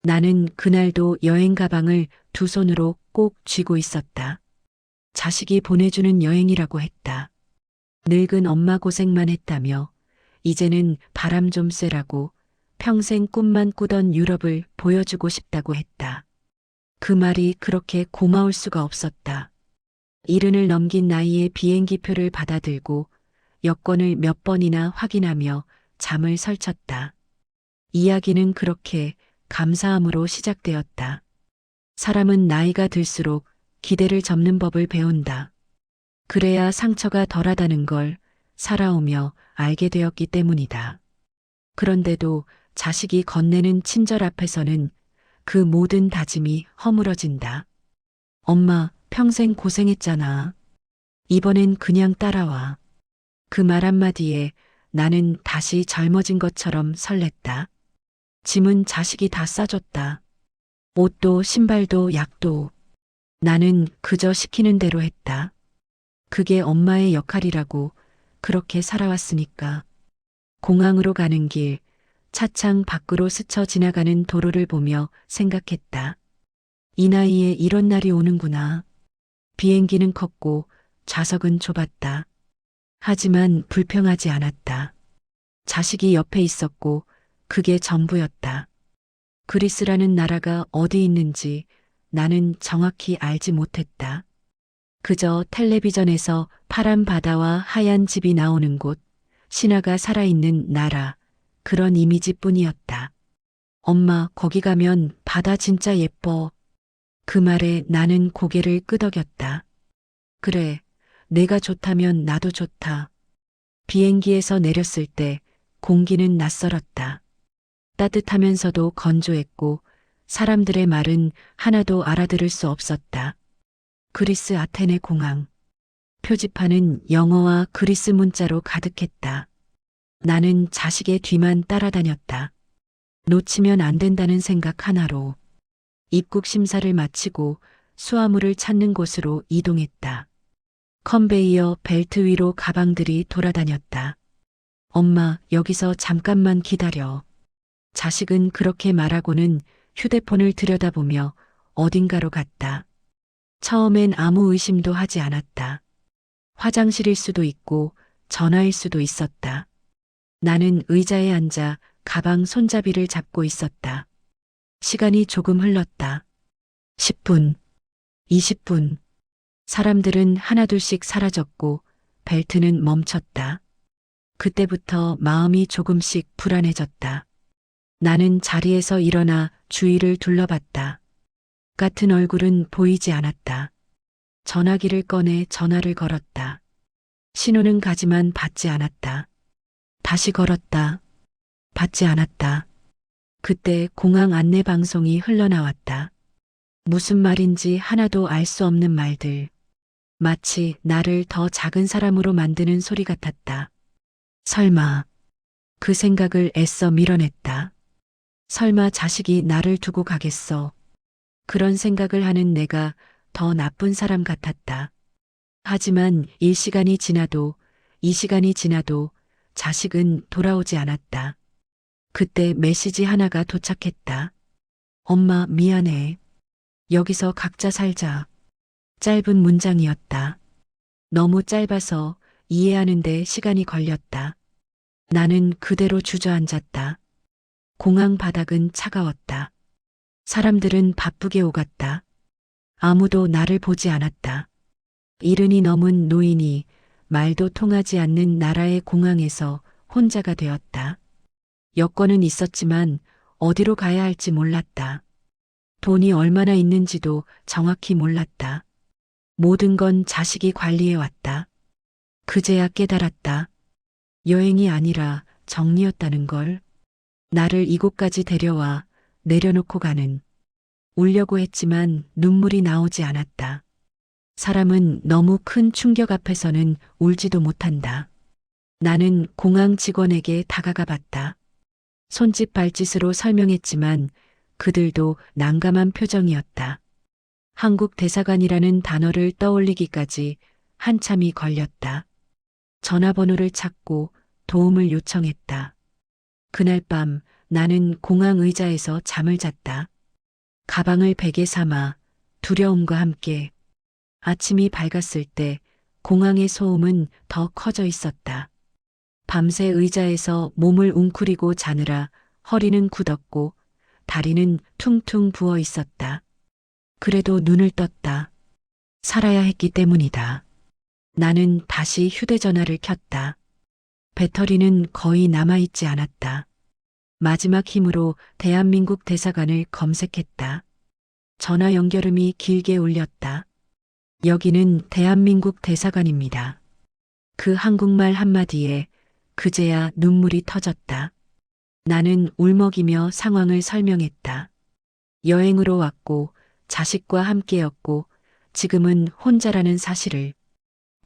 나는 그날도 여행 가방을 두 손으로 꼭 쥐고 있었다. 자식이 보내주는 여행이라고 했다. 늙은 엄마 고생만 했다며 이제는 바람 좀 쐬라고 평생 꿈만 꾸던 유럽을 보여주고 싶다고 했다. 그 말이 그렇게 고마울 수가 없었다. 70을 넘긴 나이에 비행기표를 받아들고 여권을 몇 번이나 확인하며 잠을 설쳤다. 이야기는 그렇게 감사함으로 시작되었다. 사람은 나이가 들수록 기대를 접는 법을 배운다. 그래야 상처가 덜하다는 걸 살아오며 알게 되었기 때문이다. 그런데도 자식이 건네는 친절 앞에서는 그 모든 다짐이 허물어진다. 엄마, 평생 고생했잖아. 이번엔 그냥 따라와. 그 말 한마디에 나는 다시 젊어진 것처럼 설렜다. 짐은 자식이 다 싸줬다. 옷도 신발도 약도. 나는 그저 시키는 대로 했다. 그게 엄마의 역할이라고 그렇게 살아왔으니까. 공항으로 가는 길, 차창 밖으로 스쳐 지나가는 도로를 보며 생각했다. 이 나이에 이런 날이 오는구나. 비행기는 컸고 좌석은 좁았다. 하지만 불평하지 않았다. 자식이 옆에 있었고 그게 전부였다. 그리스라는 나라가 어디 있는지 나는 정확히 알지 못했다. 그저 텔레비전에서 파란 바다와 하얀 집이 나오는 곳, 신화가 살아있는 나라, 그런 이미지뿐이었다. 엄마, 거기 가면 바다 진짜 예뻐. 그 말에 나는 고개를 끄덕였다. 그래, 내가 좋다면 나도 좋다. 비행기에서 내렸을 때 공기는 낯설었다. 따뜻하면서도 건조했고 사람들의 말은 하나도 알아들을 수 없었다. 그리스 아테네 공항. 표지판은 영어와 그리스 문자로 가득했다. 나는 자식의 뒤만 따라다녔다. 놓치면 안 된다는 생각 하나로. 입국 심사를 마치고 수화물을 찾는 곳으로 이동했다. 컨베이어 벨트 위로 가방들이 돌아다녔다. 엄마, 여기서 잠깐만 기다려. 자식은 그렇게 말하고는 휴대폰을 들여다보며 어딘가로 갔다. 처음엔 아무 의심도 하지 않았다. 화장실일 수도 있고 전화일 수도 있었다. 나는 의자에 앉아 가방 손잡이를 잡고 있었다. 시간이 조금 흘렀다. 10분, 20분. 사람들은 하나둘씩 사라졌고 벨트는 멈췄다. 그때부터 마음이 조금씩 불안해졌다. 나는 자리에서 일어나 주위를 둘러봤다. 같은 얼굴은 보이지 않았다. 전화기를 꺼내 전화를 걸었다. 신호는 가지만 받지 않았다. 다시 걸었다. 받지 않았다. 그때 공항 안내 방송이 흘러나왔다. 무슨 말인지 하나도 알 수 없는 말들. 마치 나를 더 작은 사람으로 만드는 소리 같았다. 설마. 그 생각을 애써 밀어냈다. 설마 자식이 나를 두고 가겠어. 그런 생각을 하는 내가 더 나쁜 사람 같았다. 하지만 1시간이 지나도 2시간이 지나도 자식은 돌아오지 않았다. 그때 메시지 하나가 도착했다. 엄마, 미안해. 여기서 각자 살자. 짧은 문장이었다. 너무 짧아서 이해하는데 시간이 걸렸다. 나는 그대로 주저앉았다. 공항 바닥은 차가웠다. 사람들은 바쁘게 오갔다. 아무도 나를 보지 않았다. 70이 넘은 노인이 말도 통하지 않는 나라의 공항에서 혼자가 되었다. 여권은 있었지만 어디로 가야 할지 몰랐다. 돈이 얼마나 있는지도 정확히 몰랐다. 모든 건 자식이 관리해 왔다. 그제야 깨달았다. 여행이 아니라 정리였다는 걸. 나를 이곳까지 데려와 내려놓고 가는. 울려고 했지만 눈물이 나오지 않았다. 사람은 너무 큰 충격 앞에서는 울지도 못한다. 나는 공항 직원에게 다가가 봤다. 손짓 발짓으로 설명했지만 그들도 난감한 표정이었다. 한국 대사관이라는 단어를 떠올리기까지 한참이 걸렸다. 전화번호를 찾고 도움을 요청했다. 그날 밤 나는 공항 의자에서 잠을 잤다. 가방을 베개 삼아 두려움과 함께 아침이 밝았을 때 공항의 소음은 더 커져 있었다. 밤새 의자에서 몸을 웅크리고 자느라 허리는 굳었고 다리는 퉁퉁 부어 있었다. 그래도 눈을 떴다. 살아야 했기 때문이다. 나는 다시 휴대전화를 켰다. 배터리는 거의 남아있지 않았다. 마지막 힘으로 대한민국 대사관을 검색했다. 전화 연결음이 길게 울렸다. 여기는 대한민국 대사관입니다. 그 한국말 한마디에 그제야 눈물이 터졌다. 나는 울먹이며 상황을 설명했다. 여행으로 왔고 자식과 함께였고 지금은 혼자라는 사실을.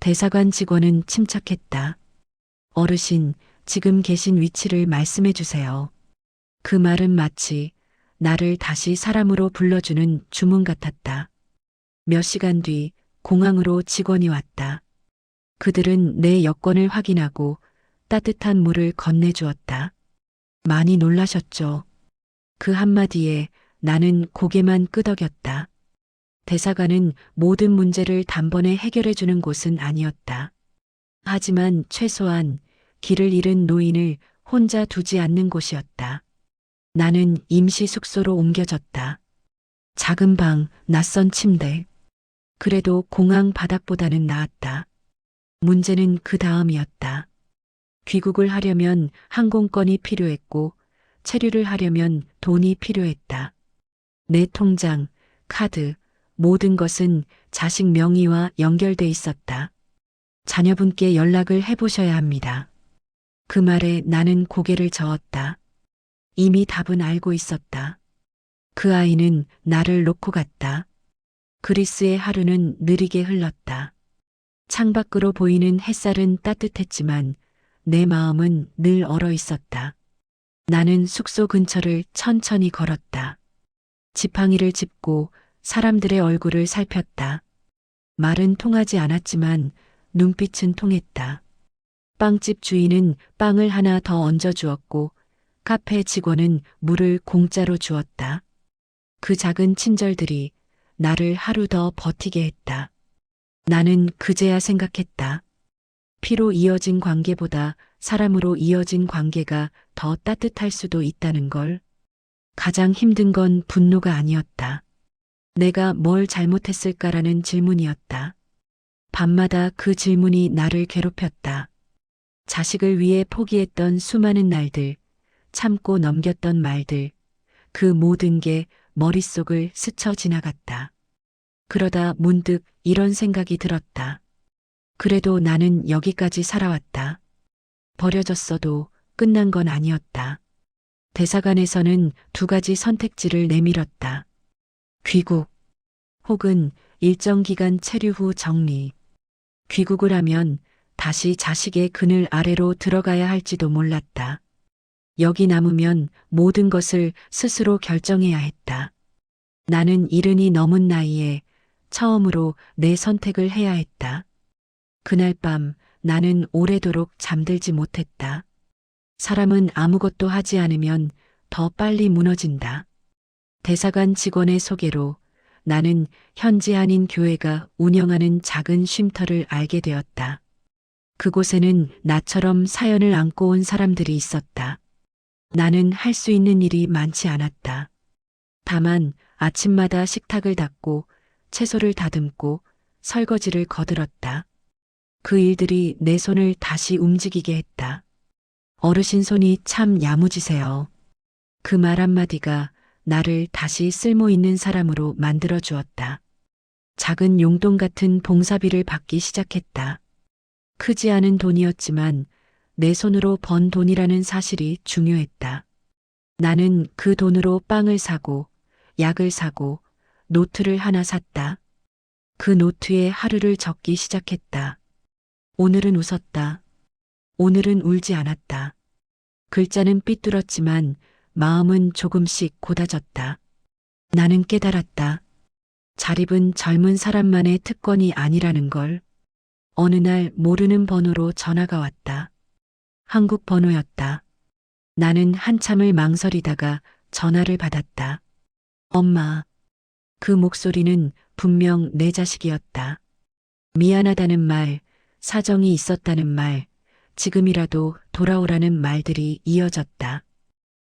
대사관 직원은 침착했다. 어르신, 지금 계신 위치를 말씀해 주세요. 그 말은 마치 나를 다시 사람으로 불러주는 주문 같았다. 몇 시간 뒤 공항으로 직원이 왔다. 그들은 내 여권을 확인하고 따뜻한 물을 건네주었다. 많이 놀라셨죠? 그 한마디에 나는 고개만 끄덕였다. 대사관은 모든 문제를 단번에 해결해주는 곳은 아니었다. 하지만 최소한 길을 잃은 노인을 혼자 두지 않는 곳이었다. 나는 임시 숙소로 옮겨졌다. 작은 방, 낯선 침대. 그래도 공항 바닥보다는 나았다. 문제는 그 다음이었다. 귀국을 하려면 항공권이 필요했고 체류를 하려면 돈이 필요했다. 내 통장, 카드, 모든 것은 자식 명의와 연결돼 있었다. 자녀분께 연락을 해보셔야 합니다. 그 말에 나는 고개를 저었다. 이미 답은 알고 있었다. 그 아이는 나를 놓고 갔다. 그리스의 하루는 느리게 흘렀다. 창밖으로 보이는 햇살은 따뜻했지만 내 마음은 늘 얼어 있었다. 나는 숙소 근처를 천천히 걸었다. 지팡이를 짚고 사람들의 얼굴을 살폈다. 말은 통하지 않았지만 눈빛은 통했다. 빵집 주인은 빵을 하나 더 얹어주었고 카페 직원은 물을 공짜로 주었다. 그 작은 친절들이 나를 하루 더 버티게 했다. 나는 그제야 생각했다. 피로 이어진 관계보다 사람으로 이어진 관계가 더 따뜻할 수도 있다는 걸. 가장 힘든 건 분노가 아니었다. 내가 뭘 잘못했을까라는 질문이었다. 밤마다 그 질문이 나를 괴롭혔다. 자식을 위해 포기했던 수많은 날들, 참고 넘겼던 말들, 그 모든 게 머릿속을 스쳐 지나갔다. 그러다 문득 이런 생각이 들었다. 그래도 나는 여기까지 살아왔다. 버려졌어도 끝난 건 아니었다. 대사관에서는 두 가지 선택지를 내밀었다. 귀국 혹은 일정 기간 체류 후 정리. 귀국을 하면 다시 자식의 그늘 아래로 들어가야 할지도 몰랐다. 여기 남으면 모든 것을 스스로 결정해야 했다. 나는 이른이 넘은 나이에 처음으로 내 선택을 해야 했다. 그날 밤 나는 오래도록 잠들지 못했다. 사람은 아무것도 하지 않으면 더 빨리 무너진다. 대사관 직원의 소개로 나는 현지 한인 교회가 운영하는 작은 쉼터를 알게 되었다. 그곳에는 나처럼 사연을 안고 온 사람들이 있었다. 나는 할 수 있는 일이 많지 않았다. 다만 아침마다 식탁을 닦고 채소를 다듬고 설거지를 거들었다. 그 일들이 내 손을 다시 움직이게 했다. 어르신 손이 참 야무지세요. 그 말 한마디가 나를 다시 쓸모 있는 사람으로 만들어 주었다. 작은 용돈 같은 봉사비를 받기 시작했다. 크지 않은 돈이었지만 내 손으로 번 돈이라는 사실이 중요했다. 나는 그 돈으로 빵을 사고 약을 사고 노트를 하나 샀다. 그 노트에 하루를 적기 시작했다. 오늘은 웃었다. 오늘은 울지 않았다. 글자는 삐뚤었지만 마음은 조금씩 고다졌다. 나는 깨달았다. 자립은 젊은 사람만의 특권이 아니라는 걸. 어느 날 모르는 번호로 전화가 왔다. 한국 번호였다. 나는 한참을 망설이다가 전화를 받았다. 엄마. 그 목소리는 분명 내 자식이었다. 미안하다는 말, 사정이 있었다는 말, 지금이라도 돌아오라는 말들이 이어졌다.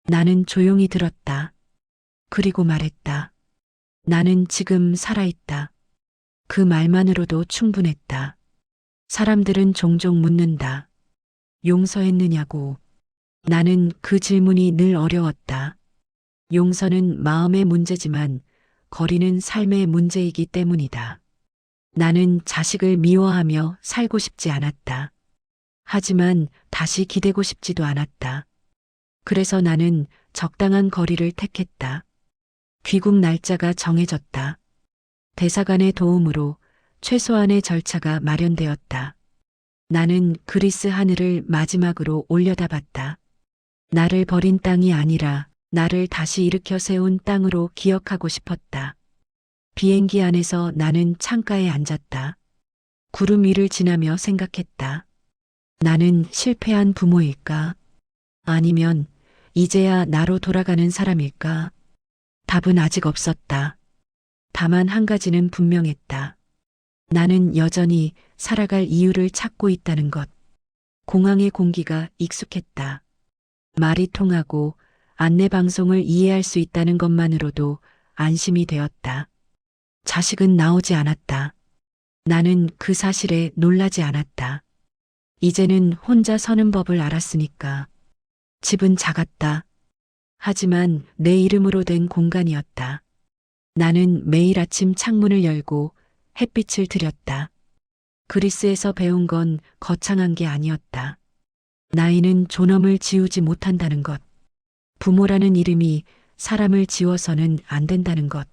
나는 조용히 들었다. 그리고 말했다. 나는 지금 살아있다. 그 말만으로도 충분했다. 사람들은 종종 묻는다. 용서했느냐고. 나는 그 질문이 늘 어려웠다. 용서는 마음의 문제지만 거리는 삶의 문제이기 때문이다. 나는 자식을 미워하며 살고 싶지 않았다. 하지만 다시 기대고 싶지도 않았다. 그래서 나는 적당한 거리를 택했다. 귀국 날짜가 정해졌다. 대사관의 도움으로 최소한의 절차가 마련되었다. 나는 그리스 하늘을 마지막으로 올려다봤다. 나를 버린 땅이 아니라 나를 다시 일으켜 세운 땅으로 기억하고 싶었다. 비행기 안에서 나는 창가에 앉았다. 구름 위를 지나며 생각했다. 나는 실패한 부모일까? 아니면 이제야 나로 돌아가는 사람일까? 답은 아직 없었다. 다만 한 가지는 분명했다. 나는 여전히 살아갈 이유를 찾고 있다는 것. 공항의 공기가 익숙했다. 말이 통하고 안내방송을 이해할 수 있다는 것만으로도 안심이 되었다. 자식은 나오지 않았다. 나는 그 사실에 놀라지 않았다. 이제는 혼자 서는 법을 알았으니까. 집은 작았다. 하지만 내 이름으로 된 공간이었다. 나는 매일 아침 창문을 열고 햇빛을 들였다. 그리스에서 배운 건 거창한 게 아니었다. 나이는 존엄을 지우지 못한다는 것. 부모라는 이름이 사람을 지워서는 안 된다는 것.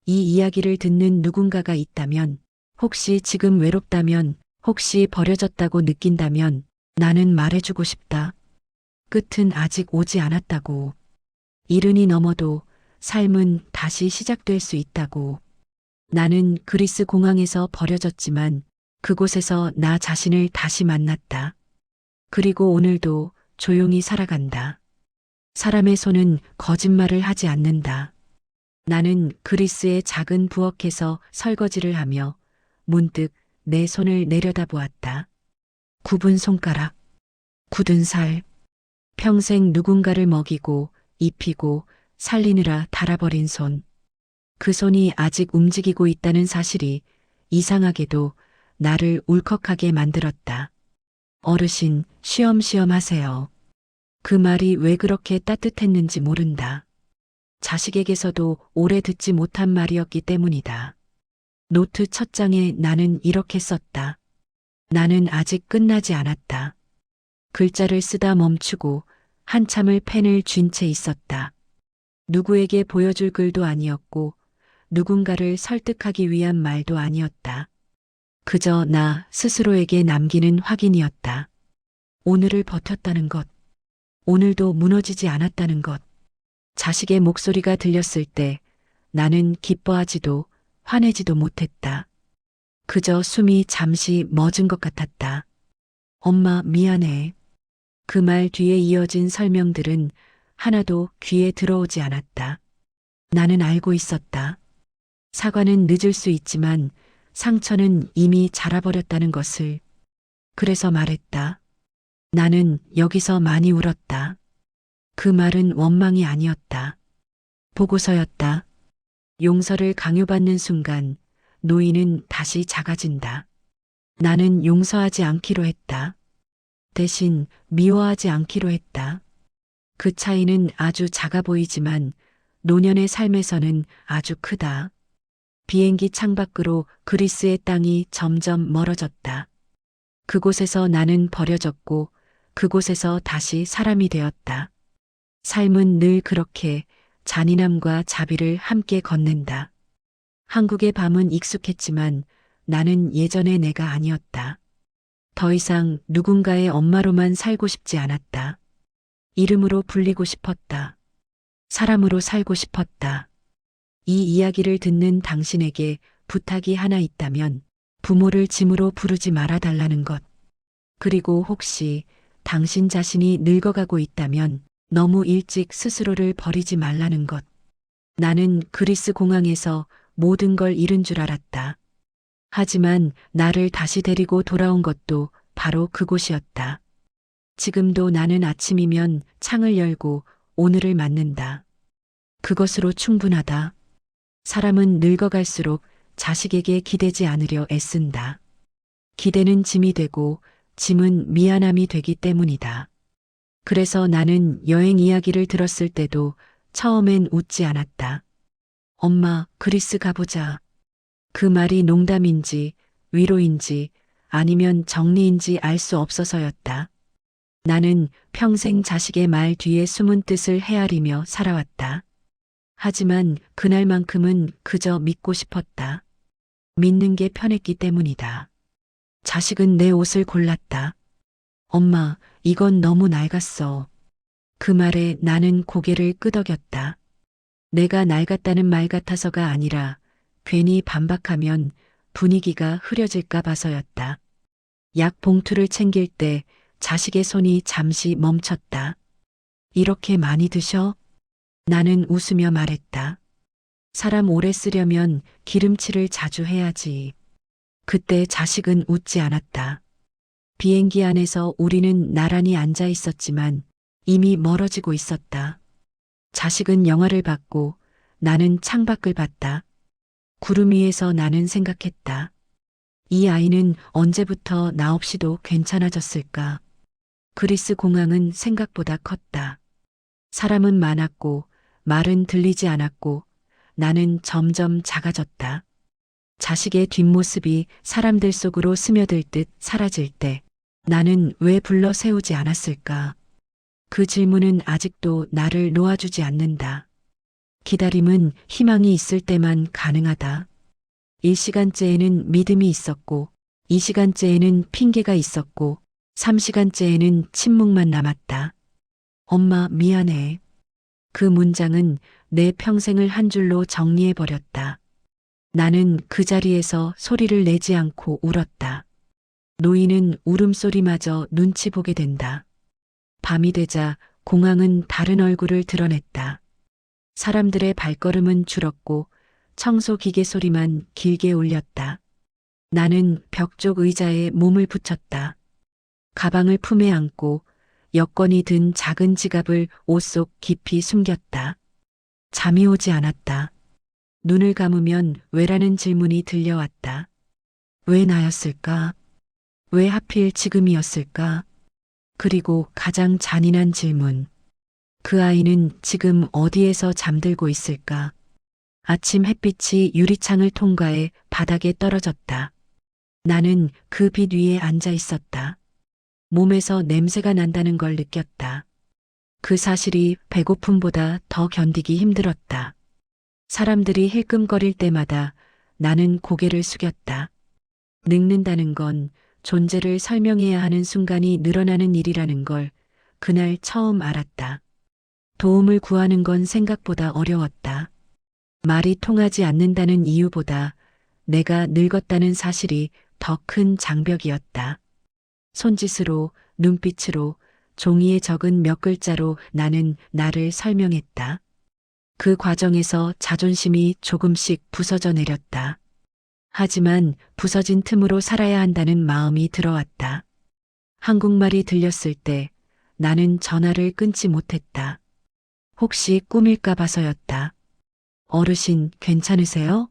이 이야기를 듣는 누군가가 있다면, 혹시 지금 외롭다면, 혹시 버려졌다고 느낀다면 나는 말해주고 싶다. 끝은 아직 오지 않았다고. 이른이 넘어도 삶은 다시 시작될 수 있다고. 나는 그리스 공항에서 버려졌지만 그곳에서 나 자신을 다시 만났다. 그리고 오늘도 조용히 살아간다. 사람의 손은 거짓말을 하지 않는다. 나는 그리스의 작은 부엌에서 설거지를 하며 문득 내 손을 내려다보았다. 굽은 손가락, 굳은 살, 평생 누군가를 먹이고 입히고 살리느라 닳아버린 손. 그 손이 아직 움직이고 있다는 사실이 이상하게도 나를 울컥하게 만들었다. 어르신, 쉬엄쉬엄 하세요. 그 말이 왜 그렇게 따뜻했는지 모른다. 자식에게서도 오래 듣지 못한 말이었기 때문이다. 노트 첫 장에 나는 이렇게 썼다. 나는 아직 끝나지 않았다. 글자를 쓰다 멈추고 한참을 펜을 쥔 채 있었다. 누구에게 보여줄 글도 아니었고 누군가를 설득하기 위한 말도 아니었다. 그저 나 스스로에게 남기는 확인이었다. 오늘을 버텼다는 것. 오늘도 무너지지 않았다는 것. 자식의 목소리가 들렸을 때 나는 기뻐하지도 화내지도 못했다. 그저 숨이 잠시 멎은 것 같았다. 엄마 미안해. 그 말 뒤에 이어진 설명들은 하나도 귀에 들어오지 않았다. 나는 알고 있었다. 사과는 늦을 수 있지만 상처는 이미 자라버렸다는 것을. 그래서 말했다. 나는 여기서 많이 울었다. 그 말은 원망이 아니었다. 보고서였다. 용서를 강요받는 순간 노인은 다시 작아진다. 나는 용서하지 않기로 했다. 대신 미워하지 않기로 했다. 그 차이는 아주 작아 보이지만 노년의 삶에서는 아주 크다. 비행기 창밖으로 그리스의 땅이 점점 멀어졌다. 그곳에서 나는 버려졌고 그곳에서 다시 사람이 되었다. 삶은 늘 그렇게 잔인함과 자비를 함께 건넨다. 한국의 밤은 익숙했지만 나는 예전의 내가 아니었다. 더 이상 누군가의 엄마로만 살고 싶지 않았다. 이름으로 불리고 싶었다. 사람으로 살고 싶었다. 이 이야기를 듣는 당신에게 부탁이 하나 있다면 부모를 짐으로 부르지 말아달라는 것. 그리고 혹시 당신 자신이 늙어가고 있다면 너무 일찍 스스로를 버리지 말라는 것. 나는 그리스 공항에서 모든 걸 잃은 줄 알았다. 하지만 나를 다시 데리고 돌아온 것도 바로 그곳이었다. 지금도 나는 아침이면 창을 열고 오늘을 맞는다. 그것으로 충분하다. 사람은 늙어갈수록 자식에게 기대지 않으려 애쓴다. 기대는 짐이 되고 짐은 미안함이 되기 때문이다. 그래서 나는 여행 이야기를 들었을 때도 처음엔 웃지 않았다. 엄마, 그리스 가보자. 그 말이 농담인지 위로인지 아니면 정리인지 알 수 없어서였다. 나는 평생 자식의 말 뒤에 숨은 뜻을 헤아리며 살아왔다. 하지만 그날만큼은 그저 믿고 싶었다. 믿는 게 편했기 때문이다. 자식은 내 옷을 골랐다. 엄마, 이건 너무 낡았어. 그 말에 나는 고개를 끄덕였다. 내가 낡았다는 말 같아서가 아니라 괜히 반박하면 분위기가 흐려질까 봐서였다. 약 봉투를 챙길 때 자식의 손이 잠시 멈췄다. 이렇게 많이 드셔? 나는 웃으며 말했다. 사람 오래 쓰려면 기름칠을 자주 해야지. 그때 자식은 웃지 않았다. 비행기 안에서 우리는 나란히 앉아 있었지만 이미 멀어지고 있었다. 자식은 영화를 봤고 나는 창밖을 봤다. 구름 위에서 나는 생각했다. 이 아이는 언제부터 나 없이도 괜찮아졌을까? 그리스 공항은 생각보다 컸다. 사람은 많았고 말은 들리지 않았고 나는 점점 작아졌다. 자식의 뒷모습이 사람들 속으로 스며들 듯 사라질 때 나는 왜 불러 세우지 않았을까? 그 질문은 아직도 나를 놓아주지 않는다. 기다림은 희망이 있을 때만 가능하다. 1시간째에는 믿음이 있었고, 2시간째에는 핑계가 있었고, 3시간째에는 침묵만 남았다. 엄마, 미안해. 그 문장은 내 평생을 한 줄로 정리해버렸다. 나는 그 자리에서 소리를 내지 않고 울었다. 노인은 울음소리마저 눈치 보게 된다. 밤이 되자 공항은 다른 얼굴을 드러냈다. 사람들의 발걸음은 줄었고 청소 기계 소리만 길게 울렸다. 나는 벽 쪽 의자에 몸을 붙였다. 가방을 품에 안고 여권이 든 작은 지갑을 옷 속 깊이 숨겼다. 잠이 오지 않았다. 눈을 감으면 왜라는 질문이 들려왔다. 왜 나였을까? 왜 하필 지금이었을까? 그리고 가장 잔인한 질문. 그 아이는 지금 어디에서 잠들고 있을까? 아침 햇빛이 유리창을 통과해 바닥에 떨어졌다. 나는 그 빛 위에 앉아 있었다. 몸에서 냄새가 난다는 걸 느꼈다. 그 사실이 배고픔보다 더 견디기 힘들었다. 사람들이 힐끔거릴 때마다 나는 고개를 숙였다. 늙는다는 건 존재를 설명해야 하는 순간이 늘어나는 일이라는 걸 그날 처음 알았다. 도움을 구하는 건 생각보다 어려웠다. 말이 통하지 않는다는 이유보다 내가 늙었다는 사실이 더 큰 장벽이었다. 손짓으로, 눈빛으로, 종이에 적은 몇 글자로 나는 나를 설명했다. 그 과정에서 자존심이 조금씩 부서져 내렸다. 하지만 부서진 틈으로 살아야 한다는 마음이 들어왔다. 한국말이 들렸을 때 나는 전화를 끊지 못했다. 혹시 꿈일까 봐서였다. 어르신, 괜찮으세요?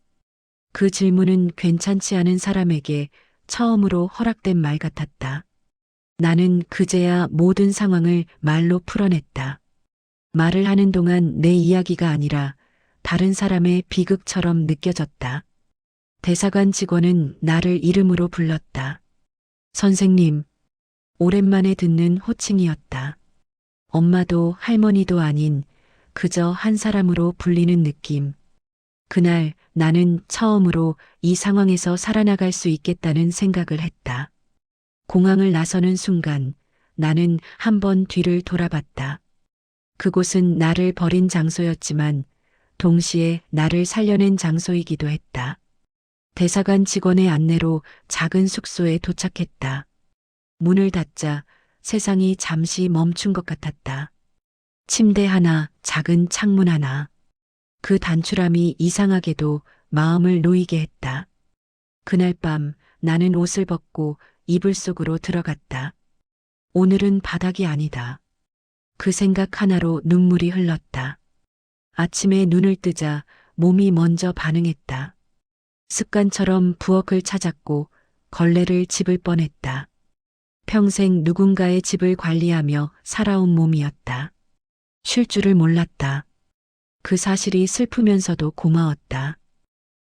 그 질문은 괜찮지 않은 사람에게 처음으로 허락된 말 같았다. 나는 그제야 모든 상황을 말로 풀어냈다. 말을 하는 동안 내 이야기가 아니라 다른 사람의 비극처럼 느껴졌다. 대사관 직원은 나를 이름으로 불렀다. 선생님, 오랜만에 듣는 호칭이었다. 엄마도 할머니도 아닌 그저 한 사람으로 불리는 느낌. 그날 나는 처음으로 이 상황에서 살아나갈 수 있겠다는 생각을 했다. 공항을 나서는 순간 나는 한 번 뒤를 돌아봤다. 그곳은 나를 버린 장소였지만 동시에 나를 살려낸 장소이기도 했다. 대사관 직원의 안내로 작은 숙소에 도착했다. 문을 닫자 세상이 잠시 멈춘 것 같았다. 침대 하나, 작은 창문 하나. 그 단출함이 이상하게도 마음을 놓이게 했다. 그날 밤 나는 옷을 벗고 이불 속으로 들어갔다. 오늘은 바닥이 아니다. 그 생각 하나로 눈물이 흘렀다. 아침에 눈을 뜨자 몸이 먼저 반응했다. 습관처럼 부엌을 찾았고 걸레를 집을 뻔했다. 평생 누군가의 집을 관리하며 살아온 몸이었다. 쉴 줄을 몰랐다. 그 사실이 슬프면서도 고마웠다.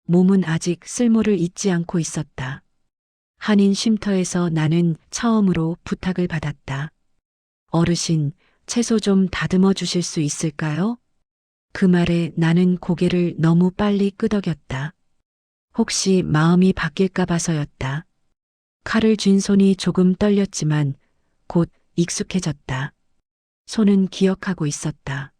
몸은 아직 쓸모를 잊지 않고 있었다. 한인 쉼터에서 나는 처음으로 부탁을 받았다. 어르신, 채소 좀 다듬어 주실 수 있을까요? 그 말에 나는 고개를 너무 빨리 끄덕였다. 혹시 마음이 바뀔까 봐서였다. 칼을 쥔 손이 조금 떨렸지만 곧 익숙해졌다. 손은 기억하고 있었다.